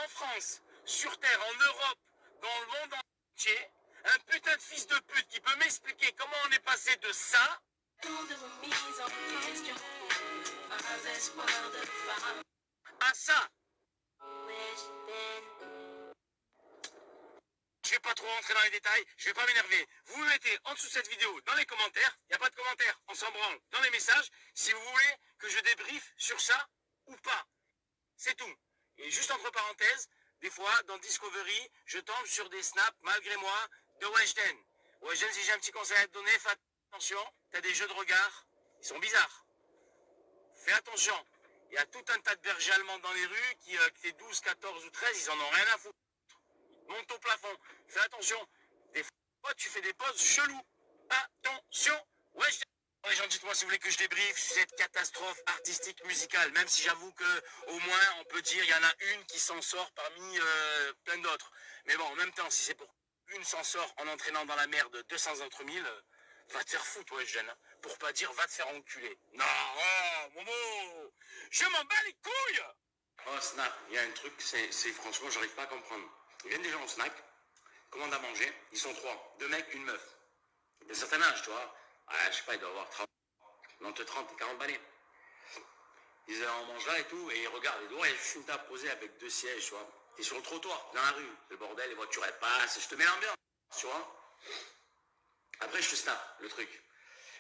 en France, sur Terre, en Europe, dans le monde entier, un putain de fils de pute qui peut m'expliquer comment on est passé de ça à ça. Je vais pas trop rentrer dans les détails, je vais pas m'énerver. Vous me mettez en dessous de cette vidéo dans les commentaires, il n'y a pas de commentaires, on s'en branle dans les messages, si vous voulez que je débriefe sur ça ou pas. C'est tout. Et juste entre parenthèses, des fois, dans Discovery, je tombe sur des snaps, malgré moi, de Weshden. Weshden, si j'ai un petit conseil à te donner, fais attention, t'as des jeux de regard, ils sont bizarres. Fais attention. Il y a tout un tas de bergers allemands dans les rues qui, t'es 12, 14 ou 13, ils en ont rien à foutre. Monte au plafond. Fais attention. Des fois, tu fais des poses chelous. Attention. Weshden. Les gens, dites-moi si vous voulez que je débriefe sur cette catastrophe artistique musicale, même si j'avoue que au moins on peut dire il y en a une qui s'en sort parmi plein d'autres. Mais bon, en même temps, si c'est pour une s'en sort en entraînant dans la merde 200 entre 1000, va te faire foutre, ouais, jeune. Hein, pour pas dire va te faire enculer. Non, oh, Momo, je m'en bats les couilles. Oh, Snap, il y a un truc, c'est franchement, j'arrive pas à comprendre. Ils viennent des gens au snack, commandent à manger, ils sont 3, 2 mecs, une meuf. D'un certain âge, tu vois. Ouais, je sais pas, il doit avoir 30, entre 30 et 40 balais. Ils en mangent là et tout, et ils regardent. Ils disent, ouais, il y a juste une table posée avec 2 sièges, tu vois. T'es sur le trottoir, dans la rue. Le bordel, les voitures, elles passent, je te mets l'ambiance, tu vois. Après, je te snap, le truc.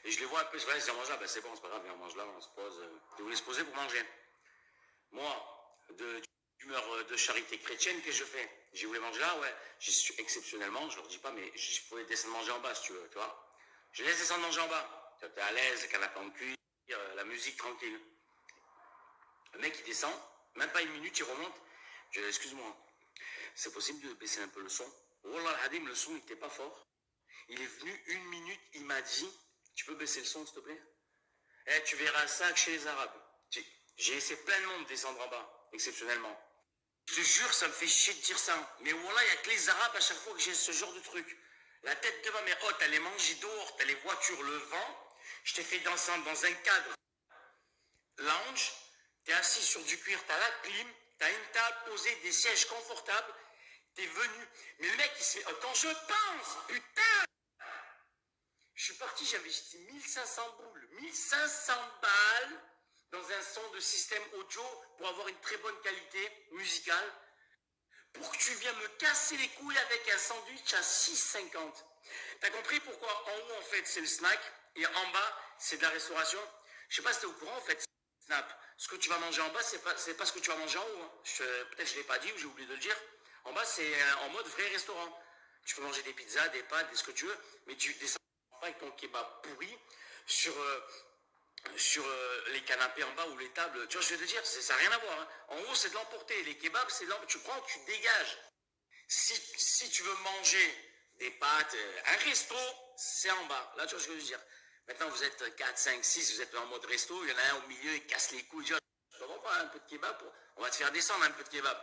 Et je les vois un peu, je dis, on mange là, ben c'est bon, c'est pas grave, on mange là, on se pose. Ils voulaient se poser pour manger. Moi, d'humeur de charité chrétienne, qu'est-ce que je fais? J'ai voulu manger là, ouais. Exceptionnellement, je leur dis pas, mais je pouvais descendre manger en bas, si tu veux, tu vois. Je laisse descendre manger en bas. Tu es à l'aise, le canapé en cuir, la musique tranquille. Le mec, il descend, même pas une minute, il remonte. Je dis, excuse-moi, c'est possible de baisser un peu le son? Wallah Hadim, le son n'était pas fort. Il est venu une minute, il m'a dit, tu peux baisser le son, s'il te plaît? Eh, tu verras ça que chez les Arabes. J'ai laissé plein de monde descendre en bas, exceptionnellement. Je te jure, ça me fait chier de dire ça. Mais voilà, il n'y a que les Arabes à chaque fois que j'ai ce genre de truc. La tête de ma mère, oh, t'as les manger dehors, t'as les voitures, le vent. Je t'ai fait danser dans un cadre lounge. T'es assis sur du cuir, t'as la clim, t'as une table posée, des sièges confortables. T'es venu. Mais le mec, il se fait, quand je pense, putain. Je suis parti, j'avais investi 1500 boules, 1500 balles dans un son de système audio pour avoir une très bonne qualité musicale. Pour que tu viennes me casser les couilles avec un sandwich à 6,50. T'as compris pourquoi en haut, en fait, c'est le snack et en bas, c'est de la restauration? Je sais pas si t'es au courant, en fait, Snap. Ce que tu vas manger en bas, c'est pas ce que tu vas manger en haut. Hein. Peut-être je l'ai pas dit ou j'ai oublié de le dire. En bas, c'est en mode vrai restaurant. Tu peux manger des pizzas, des pâtes, ce que tu veux, mais tu descends pas avec ton kebab pourri sur les canapés en bas ou les tables. Tu vois ce que je veux te dire? Ça n'a rien à voir. Hein. En haut, c'est de l'emporter. Les kebabs, c'est de l'emporter. Tu prends, tu dégages. Si tu veux manger des pâtes, un resto, c'est en bas. Là, tu vois ce que je veux dire? Maintenant, vous êtes 4, 5, 6, vous êtes en mode resto. Il y en a un au milieu, il casse les couilles. Je comprends pas, un peu de kebab. On va te faire descendre un peu de kebab.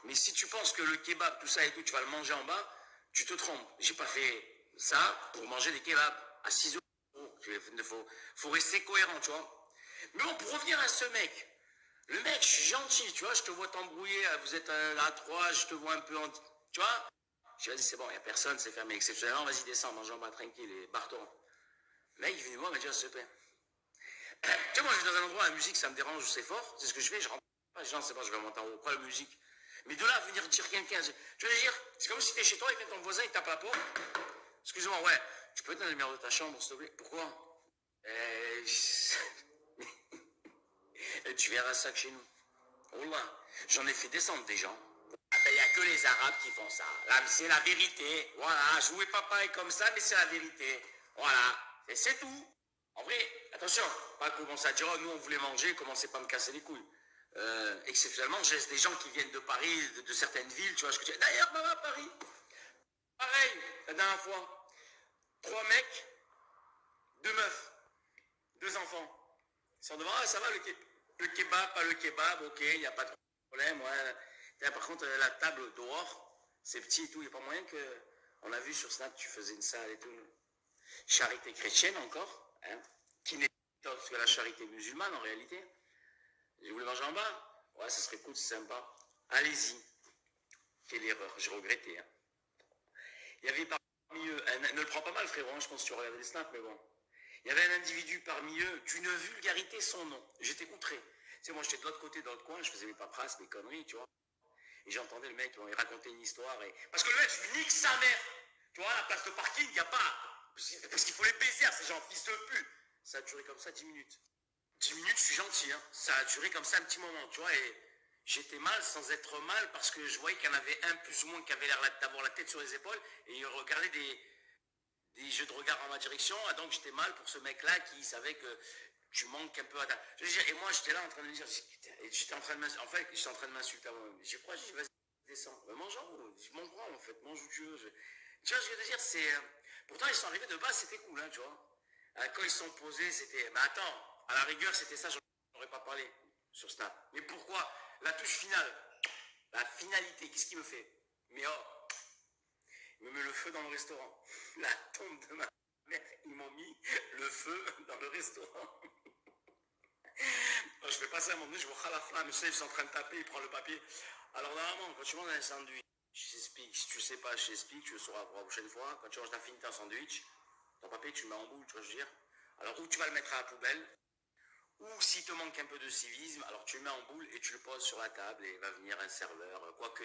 Mais si tu penses que le kebab, tout ça et tout, tu vas le manger en bas, tu te trompes. J'ai pas fait ça pour manger des kebabs à 6 euros. Il faut rester cohérent, tu vois. Mais bon, pour revenir à ce mec, le mec, je suis gentil, tu vois, je te vois t'embrouiller, vous êtes là à 3, je te vois un peu en... Tu vois? Je dis, c'est bon, il n'y a personne, c'est fermé exceptionnellement, vas-y, descends, mange en bas, tranquille, et barre-toi. Le mec, il est venu voir, il m'a dit, s'il te plaît. Tu sais, moi, je suis dans un endroit, la musique, ça me dérange, c'est fort, c'est ce que je fais, je rentre pas, je dis, non, c'est bon, je vais monter en haut, quoi, la musique? Mais de là à venir dire quelqu'un, je veux dire, c'est comme si t'es chez toi, et vient ton voisin, il tape la porte. Excuse-moi, ouais, tu peux te donner le numéro de ta chambre, s'il te plaît? Pourquoi? Tu verras ça que chez nous. Oh là, j'en ai fait descendre des gens. Il n'y a que les Arabes qui font ça. Là, c'est la vérité. Voilà, jouez pas pareil comme ça, mais c'est la vérité. Voilà, et c'est tout. En vrai, attention, pas commencer à dire, oh, nous on voulait manger, commencez pas à me casser les couilles. Exceptionnellement, j'ai des gens qui viennent de Paris, de certaines villes, tu vois ce que tu dis. D'ailleurs, maman, Paris, pareil, la dernière fois, 3 mecs, 2 meufs, 2 enfants. Ils sont devant, ah, ça va le kebab, pas le kebab, ok, il n'y a pas de problème, ouais. Et par contre, la table dehors, c'est petit et tout, il n'y a pas moyen que... On a vu sur Snap, tu faisais une salle et tout. Charité chrétienne encore, hein, qui n'est pas que la charité musulmane en réalité. Je voulais manger en bas. Ouais, ça serait cool, c'est sympa. Allez-y. Quelle erreur, j'ai regretté. Hein. Il y avait parmi eux, ne le prends pas mal frérot, hein, je pense que tu regardais les snaps, mais bon. Il y avait un individu parmi eux d'une vulgarité sans nom. J'étais outré. Tu sais, moi j'étais de l'autre côté, dans le coin, je faisais mes paperasses, mes conneries, tu vois. Et j'entendais le mec, il racontait une histoire. Parce que le mec, je lui nique sa mère. Tu vois, à la place de parking, il n'y a pas. Parce qu'il faut les baiser à ces gens, fils de pute. Ça a duré comme ça 10 minutes. 10 minutes, je suis gentil, hein. Ça a duré comme ça un petit moment, tu vois. Et j'étais mal sans être mal parce que je voyais qu'il y en avait un plus ou moins qui avait l'air d'avoir la tête sur les épaules et il regardait des jeux de regard en ma direction. Et donc j'étais mal pour ce mec-là qui savait que tu manques un peu à ta... Je veux dire, et moi j'étais là en train de me dire, j'étais en train de m'insulter, en fait j'étais en train de m'insulter à moi-même. J'ai quoi, j'ai dit, vas-y, descends. Mange en haut, mange grand en fait, mange où tu veux. Tu vois ce que je veux dire, c'est... Pourtant ils sont arrivés de base, c'était cool, hein, tu vois. Quand ils sont posés, c'était... Mais attends, à la rigueur c'était ça, j'en aurais pas parlé sur Snap. Mais pourquoi? La touche finale, la finalité, qu'est-ce qu'il me fait? Mais oh, il me met le feu dans le restaurant. La tombe de ma mère, ils m'ont mis le feu dans le restaurant. Je fais passer à un moment donné, je vois la flamme, je sais, ils sont en train de taper, il prend le papier. Alors normalement, quand tu manges un sandwich, je t'explique, si tu sais pas, je t'explique, tu le sauras pour la prochaine fois. Quand tu manges ta fini un sandwich, ton papier, tu le mets en boule, tu vois ce que je veux dire. Alors, ou tu vas le mettre à la poubelle, ou s'il te manque un peu de civisme, alors tu le mets en boule et tu le poses sur la table et va venir un serveur. Quoique,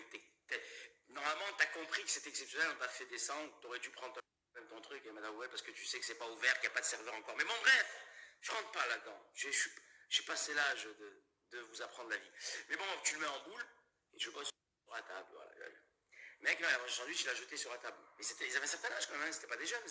normalement, tu as compris que c'est exceptionnel, on t'a fait descendre, tu aurais dû prendre ton truc et madame ouais, parce que tu sais que c'est pas ouvert, qu'il n'y a pas de serveur encore. Mais bon, bref, je rentre pas là-dedans. J'ai passé l'âge de vous apprendre la vie. Mais bon, tu le mets en boule et tu le poses sur la table. Voilà. Le mec, là, le sandwich, il l'a jeté sur la table. Mais ils avaient un certain âge quand même, c'était pas des jeunes.